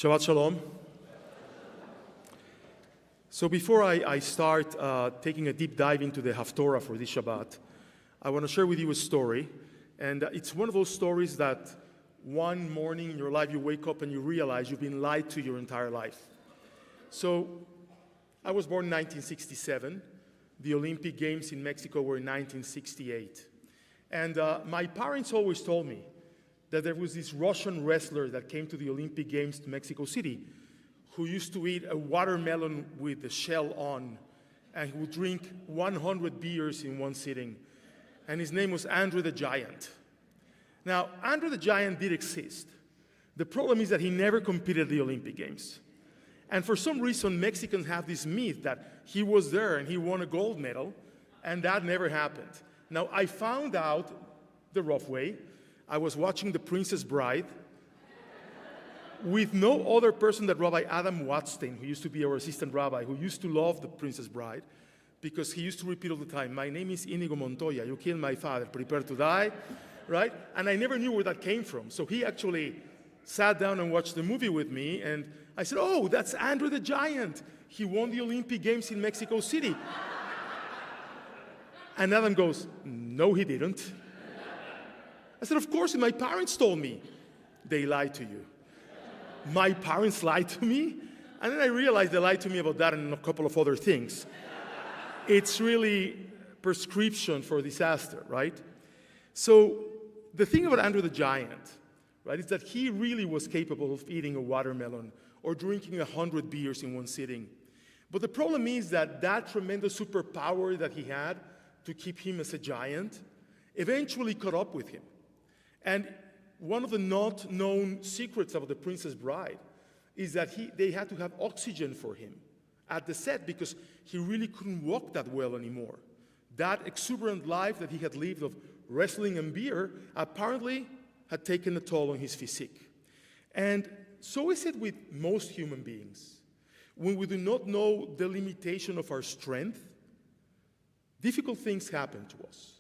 Shabbat Shalom. So before I start taking a deep dive into the Haftorah for this Shabbat, I want to share with you a story. And it's one of those stories that one morning in your life you wake up and you realize you've been lied to your entire life. So I was born in 1967. The Olympic Games in Mexico were in 1968. And my parents always told me that there was this Russian wrestler that came to the Olympic Games to Mexico City who used to eat a watermelon with the shell on, and he would drink 100 beers in one sitting. And his name was Andre the Giant. Now, Andre the Giant did exist. The problem is that he never competed at the Olympic Games. And for some reason, Mexicans have this myth that he was there and he won a gold medal, and that never happened. Now, I found out the rough way. I was watching The Princess Bride with no other person than Rabbi Adam Watstein, who used to be our assistant rabbi, who used to love The Princess Bride, because he used to repeat all the time, "My name is Inigo Montoya, you killed my father, prepare to die," right? And I never knew where that came from. So he actually sat down and watched the movie with me, and I said, "Oh, that's Andre the Giant. He won the Olympic Games in Mexico City." And Adam goes, "No, he didn't." I said, "Of course, my parents told me." "They lied to you." My parents lied to me? And then I realized they lied to me about that and a couple of other things. It's really prescription for disaster, right? So the thing about Andre the Giant, right, is that he really was capable of eating a watermelon or drinking 100 beers in one sitting. But the problem is that that tremendous superpower that he had to keep him as a giant eventually caught up with him. And one of the not known secrets of The Princess Bride is that they had to have oxygen for him at the set because he really couldn't walk that well anymore. That exuberant life that he had lived of wrestling and beer apparently had taken a toll on his physique. And so is it with most human beings. When we do not know the limitation of our strength, difficult things happen to us.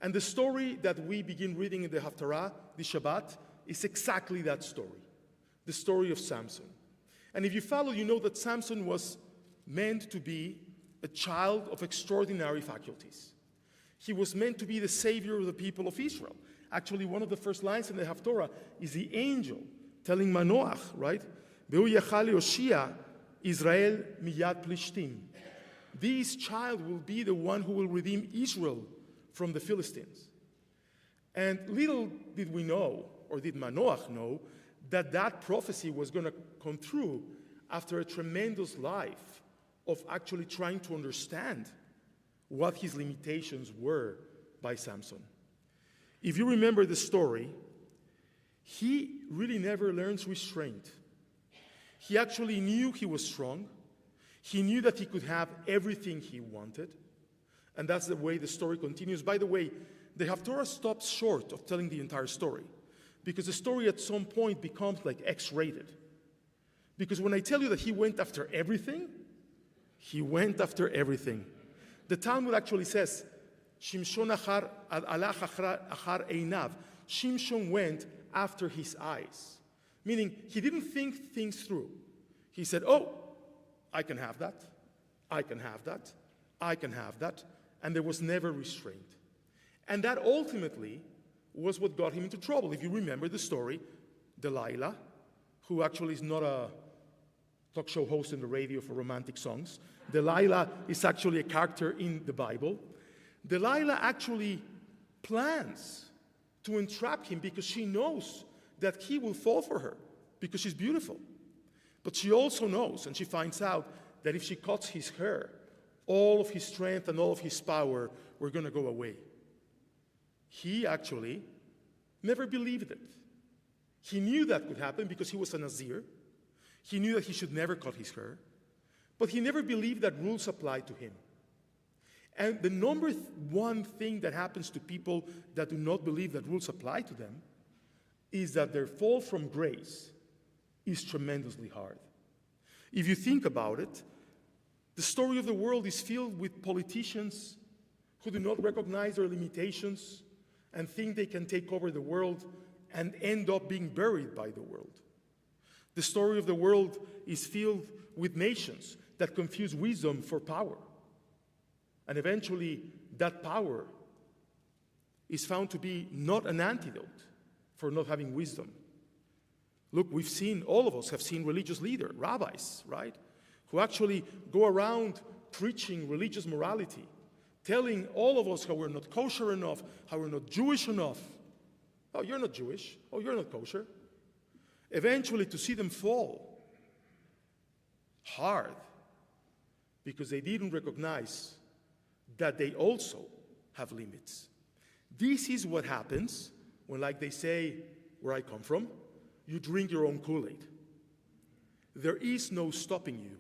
And the story that we begin reading in the Haftarah, this Shabbat, is exactly that story, the story of Samson. And if you follow, you know that Samson was meant to be a child of extraordinary faculties. He was meant to be the savior of the people of Israel. Actually, one of the first lines in the Haftarah is the angel telling Manoach, right? Ve'hu yachal yoshia Israel miyad plishtim. This child will be the one who will redeem Israel from the Philistines. And little did we know, or did Manoach know, that that prophecy was going to come true after a tremendous life of actually trying to understand what his limitations were by Samson. If you remember the story, he really never learns restraint. He actually knew he was strong. He knew that he could have everything he wanted. And that's the way the story continues. By the way, the Haftarah stops short of telling the entire story because the story at some point becomes like X-rated. Because when I tell you that he went after everything, he went after everything. The Talmud actually says, Shimshon alach achar einav. Shimshon went after his eyes. Meaning, he didn't think things through. He said, "Oh, I can have that. I can have that. I can have that." And there was never restraint. And that ultimately was what got him into trouble. If you remember the story, Delilah, who actually is not a talk show host on the radio for romantic songs. Delilah is actually a character in the Bible. Delilah actually plans to entrap him because she knows that he will fall for her because she's beautiful. But she also knows, and she finds out, that if she cuts his hair, all of his strength and all of his power were going to go away. He actually never believed it. He knew that could happen because he was a Nazir. He knew that he should never cut his hair. But he never believed that rules applied to him. And the number one thing that happens to people that do not believe that rules apply to them is that their fall from grace is tremendously hard. If you think about it, the story of the world is filled with politicians who do not recognize their limitations and think they can take over the world and end up being buried by the world. The story of the world is filled with nations that confuse wisdom for power. And eventually, that power is found to be not an antidote for not having wisdom. Look, all of us have seen religious leaders, rabbis, right, who actually go around preaching religious morality, telling all of us how we're not kosher enough, how we're not Jewish enough. Oh, you're not Jewish. Oh, you're not kosher. Eventually, to see them fall hard because they didn't recognize that they also have limits. This is what happens when, like they say where I come from, you drink your own Kool-Aid. There is no stopping you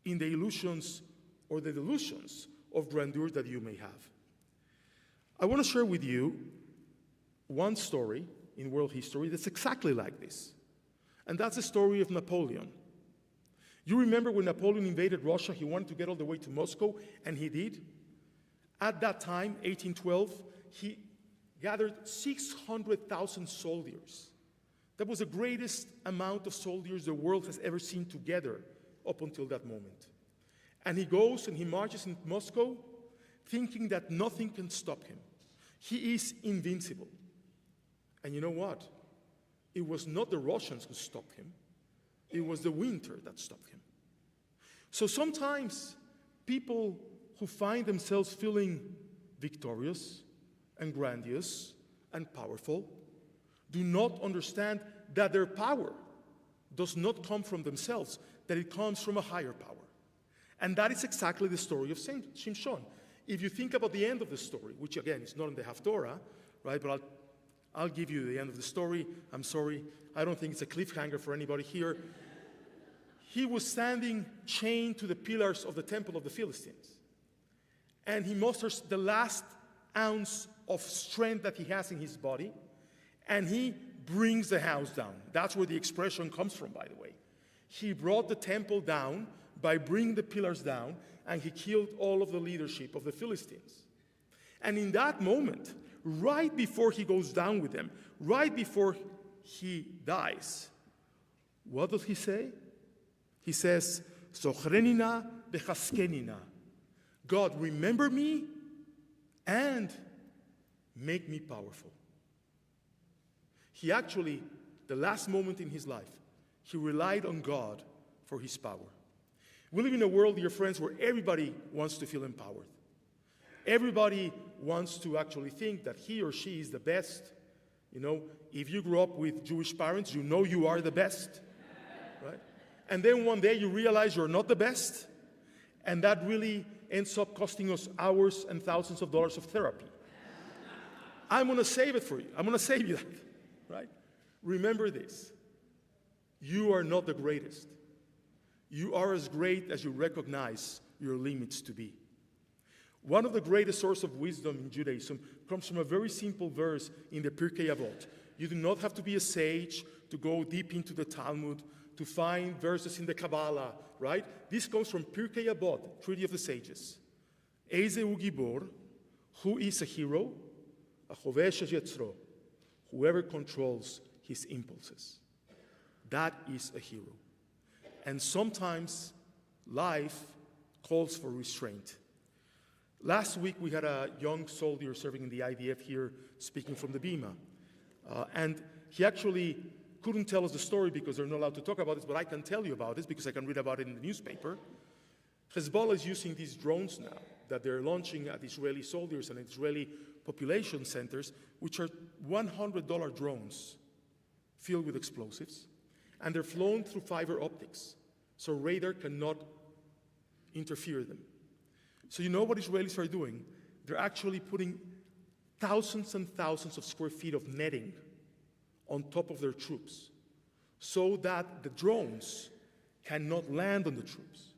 in the illusions or the delusions of grandeur that you may have. I want to share with you one story in world history that's exactly like this. And that's the story of Napoleon. You remember when Napoleon invaded Russia, he wanted to get all the way to Moscow, and he did. At that time, 1812, he gathered 600,000 soldiers. That was the greatest amount of soldiers the world has ever seen together up until that moment. And he goes and he marches in Moscow thinking that nothing can stop him. He is invincible. And you know what? It was not the Russians who stopped him. It was the winter that stopped him. So sometimes people who find themselves feeling victorious and grandiose and powerful do not understand that their power does not come from themselves, that it comes from a higher power. And that is exactly the story of Shimshon. If you think about the end of the story, which again is not in the Haftorah, right? But I'll give you the end of the story. I'm sorry. I don't think it's a cliffhanger for anybody here. He was standing chained to the pillars of the temple of the Philistines. And he musters the last ounce of strength that he has in his body, and he brings the house down. That's where the expression comes from, by the way. He brought the temple down by bringing the pillars down, and he killed all of the leadership of the Philistines. And in that moment, right before he goes down with them, right before he dies, what does he say? He says, Zochrenina bechaskenina. God, remember me and make me powerful. He actually, the last moment in his life, he relied on God for his power. We live in a world, dear friends, where everybody wants to feel empowered. Everybody wants to actually think that he or she is the best. You know, if you grew up with Jewish parents, you know you are the best, right? And then one day you realize you're not the best, and that really ends up costing us hours and thousands of dollars of therapy. I'm going to save it for you. I'm going to save you that, right? Remember this. You are not the greatest. You are as great as you recognize your limits to be. One of the greatest sources of wisdom in Judaism comes from a very simple verse in the Pirkei Avot. You do not have to be a sage to go deep into the Talmud, to find verses in the Kabbalah, right? This comes from Pirkei Avot, Treaty of the Sages. Eze hu gibor, who is a hero? A chovesh yetzro, whoever controls his impulses. That is a hero. And sometimes life calls for restraint. Last week we had a young soldier serving in the IDF here speaking from the Bima. And he actually couldn't tell us the story because they're not allowed to talk about this, but I can tell you about this because I can read about it in the newspaper. Hezbollah is using these drones now that they're launching at Israeli soldiers and Israeli population centers, which are $100 drones filled with explosives. And they're flown through fiber optics, so radar cannot interfere them. So you know what Israelis are doing? They're actually putting thousands and thousands of square feet of netting on top of their troops so that the drones cannot land on the troops.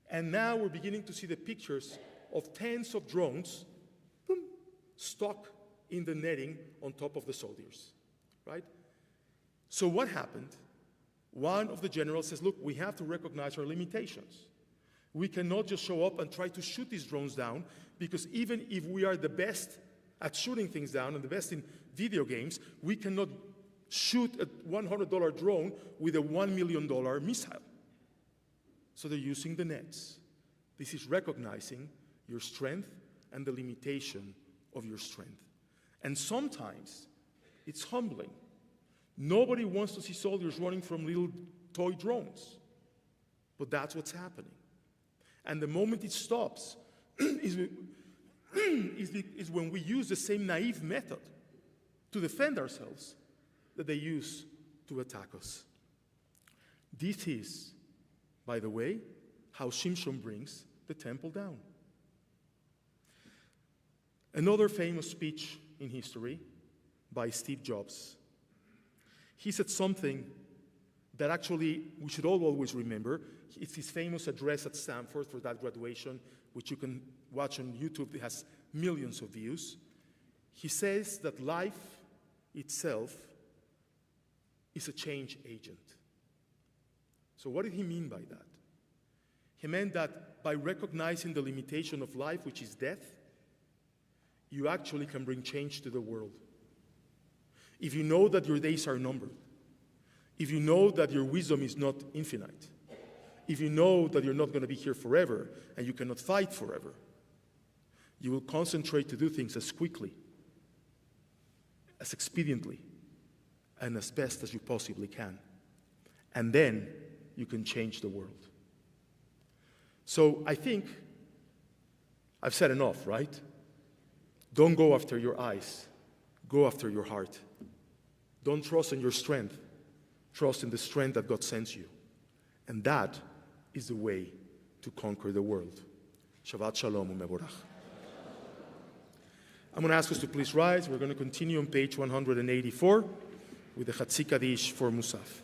And now we're beginning to see the pictures of tens of drones boom, stuck in the netting on top of the soldiers, right? So what happened? One of the generals says, look, we have to recognize our limitations. We cannot just show up and try to shoot these drones down, because even if we are the best at shooting things down and the best in video games, we cannot shoot a $100 drone with a $1 million missile. So they're using the nets. This is recognizing your strength and the limitation of your strength. And sometimes it's humbling. Nobody wants to see soldiers running from little toy drones. But that's what's happening. And the moment it stops is when we use the same naive method to defend ourselves that they use to attack us. This is, by the way, how Shimshon brings the temple down. Another famous speech in history by Steve Jobs. He said something that actually we should all always remember. It's his famous address at Stanford for that graduation, which you can watch on YouTube. It has millions of views. He says that life itself is a change agent. So what did he mean by that? He meant that by recognizing the limitation of life, which is death, you actually can bring change to the world. If you know that your days are numbered, if you know that your wisdom is not infinite, if you know that you're not going to be here forever and you cannot fight forever, you will concentrate to do things as quickly, as expediently, and as best as you possibly can. And then you can change the world. So I think I've said enough, right? Don't go after your eyes. Go after your heart. Don't trust in your strength. Trust in the strength that God sends you. And that is the way to conquer the world. Shabbat Shalom u'mevorach. I'm going to ask us to please rise. We're going to continue on page 184 with the Chatzi Kaddish for Musaf.